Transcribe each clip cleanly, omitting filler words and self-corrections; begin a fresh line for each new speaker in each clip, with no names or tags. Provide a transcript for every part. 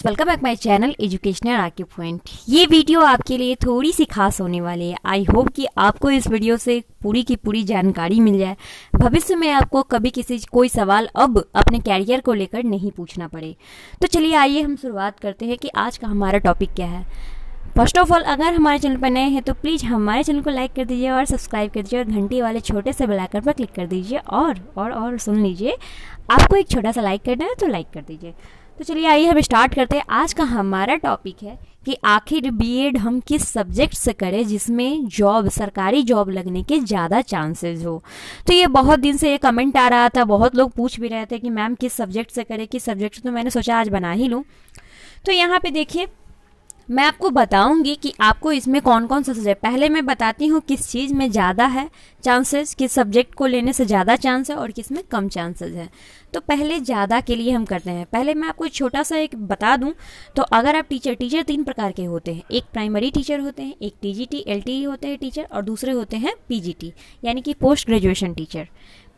Welcome back my channel educational RK point. ये video आपके लिए थोड़ी सी खास होने वाली है। आई होप कि आपको इस वीडियो से पूरी की पूरी जानकारी मिल जाए, भविष्य में आपको कभी कोई सवाल अब अपने कैरियर को लेकर नहीं पूछना पड़े। तो चलिए आइए हम शुरुआत करते हैं कि आज का हमारा टॉपिक क्या है। फर्स्ट ऑफ ऑल, अगर हमारे चैनल पर नए हैं तो प्लीज़ हमारे चैनल को लाइक कर दीजिए और सब्सक्राइब कर दीजिए और घंटी वाले छोटे से बेल आइकन पर क्लिक कर दीजिए। और सुन लीजिए, आपको एक छोटा सा लाइक करना है तो लाइक कर दीजिए। तो चलिए आइए हम स्टार्ट करते हैं। आज का हमारा टॉपिक है कि आखिर बीएड हम किस सब्जेक्ट से करें जिसमें सरकारी जॉब लगने के ज़्यादा चांसेस हो। तो ये बहुत दिन से ये कमेंट आ रहा था, बहुत लोग पूछ भी रहे थे कि मैम किस सब्जेक्ट से करें, किस सब्जेक्ट से। तो मैंने सोचा आज बना ही लूँ। तो यहाँ पे देखिए, मैं आपको बताऊंगी कि आपको इसमें कौन कौन सा सब्जेक्ट। पहले मैं बताती हूँ किस चीज़ में ज़्यादा है चांसेस, किस सब्जेक्ट को लेने से ज़्यादा चांस है और किस में कम चांसेस है। तो पहले ज़्यादा के लिए हम करते हैं। पहले मैं आपको छोटा सा एक बता दूं, तो अगर आप टीचर तीन प्रकार के होते हैं। एक प्राइमरी टीचर होते हैं, एक टीजीटी एलटीई होते हैं टीचर, और दूसरे होते हैं पीजीटी यानी कि post graduation teacher.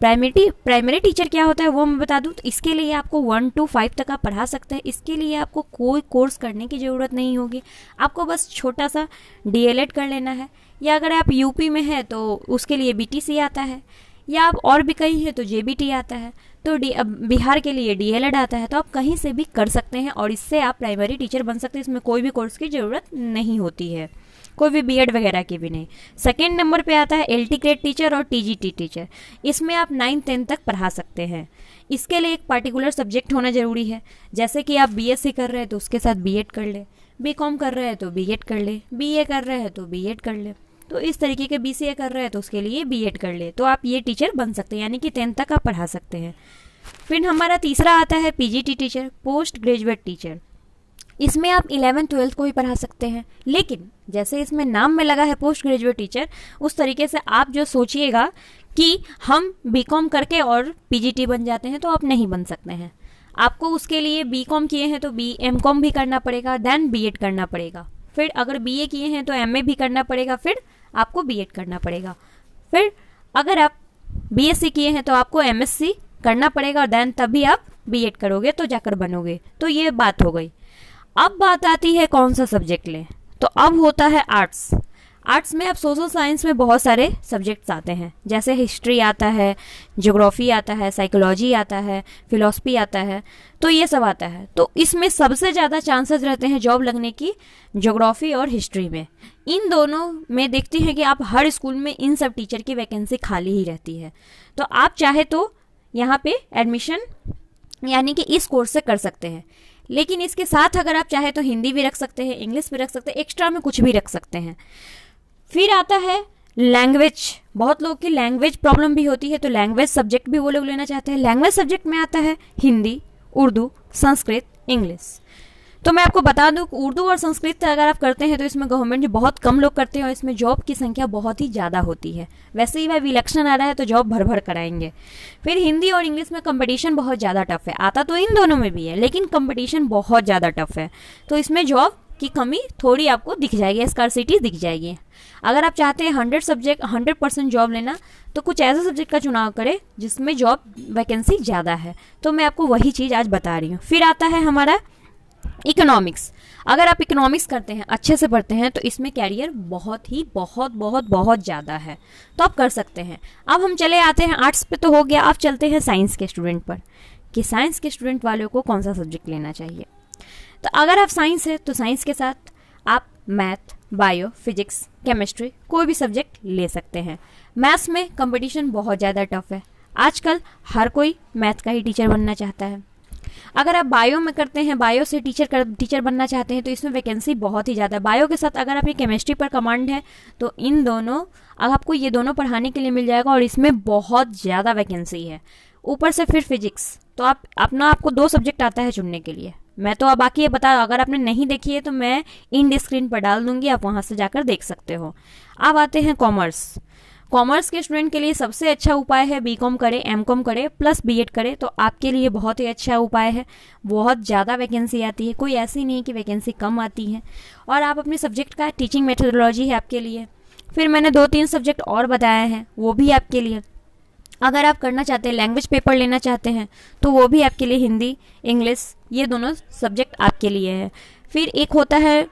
Primary teacher क्या होता है वो मैं बता दूं। तो इसके लिए आपको 1 to 5 तक आप पढ़ा सकते हैं। इसके लिए आपको कोई कोर्स करने की ज़रूरत नहीं होगी, आपको बस छोटा सा डीएलएड कर लेना है। या अगर आप यूपी में हैं तो उसके लिए बीटीसी आता है, या आप और भी कहीं हैं तो जेबीटी आता है, तो बिहार के लिए डीएलएड आता है। तो आप कहीं से भी कर सकते हैं और इससे आप प्राइमरी टीचर बन सकते हैं। इसमें कोई भी कोर्स की ज़रूरत नहीं होती है, कोई भी बीएड वगैरह की भी नहीं। सेकेंड नंबर पे आता है एलटी ग्रेड टीचर और टीजीटी टीचर। इसमें आप 9-10 तक पढ़ा सकते हैं। इसके लिए एक पार्टिकुलर सब्जेक्ट होना ज़रूरी है। जैसे कि आप बीएससी कर रहे हैं तो उसके साथ बीएड कर ले, बीकॉम कर रहे हैं तो बीएड कर ले, बीए कर रहे हैं तो बीएड कर ले, तो इस तरीके के बीसीए कर रहे हैं तो उसके लिए बीएड कर ले। तो आप ये टीचर बन सकते हैं, यानी कि 10 तक आप पढ़ा सकते हैं। फिर हमारा तीसरा आता है PGT teacher, post graduate teacher. इसमें आप 11-12 को ही पढ़ा सकते हैं, लेकिन जैसे इसमें नाम में लगा है पोस्ट ग्रेजुएट टीचर, उस तरीके से आप जो सोचिएगा कि हम बीकॉम करके और पीजीटी बन जाते हैं, तो आप नहीं बन सकते हैं। आपको उसके लिए बीकॉम किए हैं तो एमकॉम भी करना पड़ेगा, देन बीएड करना पड़ेगा। फिर अगर बीए किए हैं तो एमए भी करना पड़ेगा, फिर आपको बीएड करना पड़ेगा। फिर अगर आप बीएससी किए हैं तो आपको एमएससी करना पड़ेगा और देन तभी आप बीएड करोगे तो जाकर बनोगे। तो ये बात हो गई। अब बात आती है कौन सा सब्जेक्ट लें। तो अब होता है आर्ट्स। आर्ट्स में अब सोशल साइंस में बहुत सारे सब्जेक्ट्स आते हैं, जैसे हिस्ट्री आता है, ज्योग्राफी आता है, साइकोलॉजी आता है, फिलॉसफी आता है, तो ये सब आता है। तो इसमें सबसे ज़्यादा चांसेस रहते हैं जॉब लगने की ज्योग्राफी और हिस्ट्री में। इन दोनों में देखते हैं कि आप हर स्कूल में इन सब टीचर की वैकेंसी खाली ही रहती है। तो आप चाहे तो यहाँ पे एडमिशन यानी कि इस कोर्स से कर सकते हैं। लेकिन इसके साथ अगर आप चाहे तो हिंदी भी रख सकते हैं, इंग्लिश भी रख सकते हैं, एक्स्ट्रा में कुछ भी रख सकते हैं। फिर आता है लैंग्वेज। बहुत लोगों की लैंग्वेज प्रॉब्लम भी होती है, तो लैंग्वेज सब्जेक्ट भी वो लोग लेना चाहते हैं। लैंग्वेज सब्जेक्ट में आता है हिंदी, उर्दू, संस्कृत, इंग्लिश। तो मैं आपको बता दूं कि उर्दू और संस्कृत अगर आप करते हैं तो इसमें गवर्नमेंट बहुत कम लोग करते हैं और इसमें जॉब की संख्या बहुत ही ज़्यादा होती है। वैसे ही वह इलेक्शन आ रहा है तो जॉब भर भर कराएंगे। फिर हिंदी और इंग्लिश में कंपटीशन बहुत ज़्यादा टफ है। आता तो इन दोनों में भी है, लेकिन कंपटीशन बहुत ज़्यादा टफ है, तो इसमें जॉब की कमी थोड़ी आपको दिख जाएगी, स्कार्सिटी दिख जाएगी। अगर आप चाहते हैं 100% जॉब लेना, तो कुछ ऐसे सब्जेक्ट का चुनाव करें जिसमें जॉब वैकेंसी ज़्यादा है। तो मैं आपको वही चीज़ आज बता रही हूँ। फिर आता है हमारा इकोनॉमिक्स। अगर आप इकोनॉमिक्स करते हैं, अच्छे से पढ़ते हैं, तो इसमें कैरियर बहुत ज़्यादा है, तो आप कर सकते हैं। अब हम चले आते हैं आर्ट्स पे, तो हो गया। अब चलते हैं साइंस के स्टूडेंट पर कि साइंस के स्टूडेंट वालों को कौन सा सब्जेक्ट लेना चाहिए। तो अगर आप साइंस है तो साइंस के साथ आप मैथ, बायो, फिजिक्स, केमिस्ट्री कोई भी सब्जेक्ट ले सकते हैं। मैथ्स में कंपटीशन बहुत ज़्यादा टफ है। आजकल हर कोई मैथ का ही टीचर बनना चाहता है। अगर आप बायो में करते हैं, बायो से टीचर बनना चाहते हैं, तो इसमें वैकेंसी बहुत ही ज़्यादा है। बायो के साथ अगर आपकी केमिस्ट्री पर कमांड है तो इन दोनों आपको ये दोनों पढ़ाने के लिए मिल जाएगा और इसमें बहुत ज़्यादा वैकेंसी है। ऊपर से फिर फिजिक्स, तो आपको 2 सब्जेक्ट आता है चुनने के लिए। मैं तो अब बाकी ये बता, अगर आपने नहीं देखी है तो मैं इन स्क्रीन पर डाल दूंगी, आप वहाँ से जाकर देख सकते हो। अब आते हैं कॉमर्स। कॉमर्स के स्टूडेंट के लिए सबसे अच्छा उपाय है बीकॉम करें, एमकॉम करें प्लस बीएड करें, तो आपके लिए बहुत ही अच्छा उपाय है। बहुत ज़्यादा वैकेंसी आती है, कोई ऐसी नहीं कि वैकेंसी कम आती है। और आप अपने सब्जेक्ट का टीचिंग मेथोडोलॉजी है आपके लिए। फिर मैंने 2-3 सब्जेक्ट और बताए हैं, वो भी आपके लिए। अगर आप करना चाहते हैं लैंग्वेज पेपर लेना चाहते हैं तो वो भी आपके लिए हिंदी इंग्लिश ये दोनों सब्जेक्ट आपके लिए है। फिर एक होता है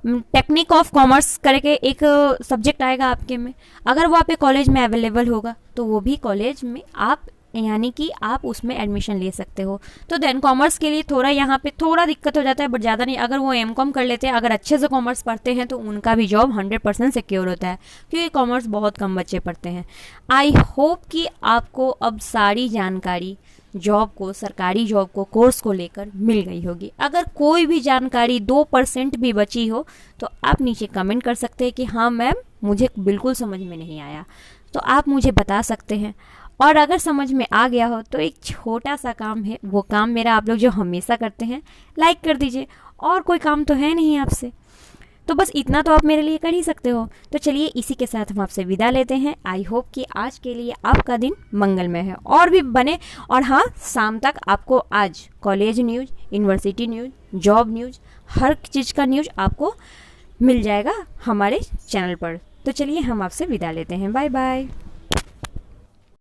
टेक्निक ऑफ कॉमर्स करके एक सब्जेक्ट आएगा आपके में, अगर वो आपके कॉलेज में अवेलेबल होगा तो वो भी कॉलेज में आप यानी कि आप उसमें एडमिशन ले सकते हो। तो देन कॉमर्स के लिए थोड़ा यहाँ पे थोड़ा दिक्कत हो जाता है बट ज़्यादा नहीं। अगर वो एमकॉम कर लेते हैं, अगर अच्छे से कॉमर्स पढ़ते हैं तो उनका भी जॉब 100% सिक्योर होता है, क्योंकि कॉमर्स बहुत कम बच्चे पढ़ते हैं। आई होप कि आपको अब सारी जानकारी जॉब को, सरकारी जॉब को, कोर्स को लेकर मिल गई होगी। अगर कोई भी जानकारी 2% भी बची हो तो आप नीचे कमेंट कर सकते हैं कि हाँ मैम मुझे बिल्कुल समझ में नहीं आया, तो आप मुझे बता सकते हैं। और अगर समझ में आ गया हो तो एक छोटा सा काम है, वो काम मेरा आप लोग जो हमेशा करते हैं, लाइक कर दीजिए। और कोई काम तो है नहीं आपसे, तो बस इतना तो आप मेरे लिए कर ही सकते हो। तो चलिए इसी के साथ हम आपसे विदा लेते हैं। आई होप कि आज के लिए आपका दिन मंगलमय है और भी बने। और हाँ, शाम तक आपको आज college news, university news, job news, हर चीज़ का न्यूज़ आपको मिल जाएगा हमारे चैनल पर। तो चलिए हम आपसे विदा लेते हैं। Bye bye.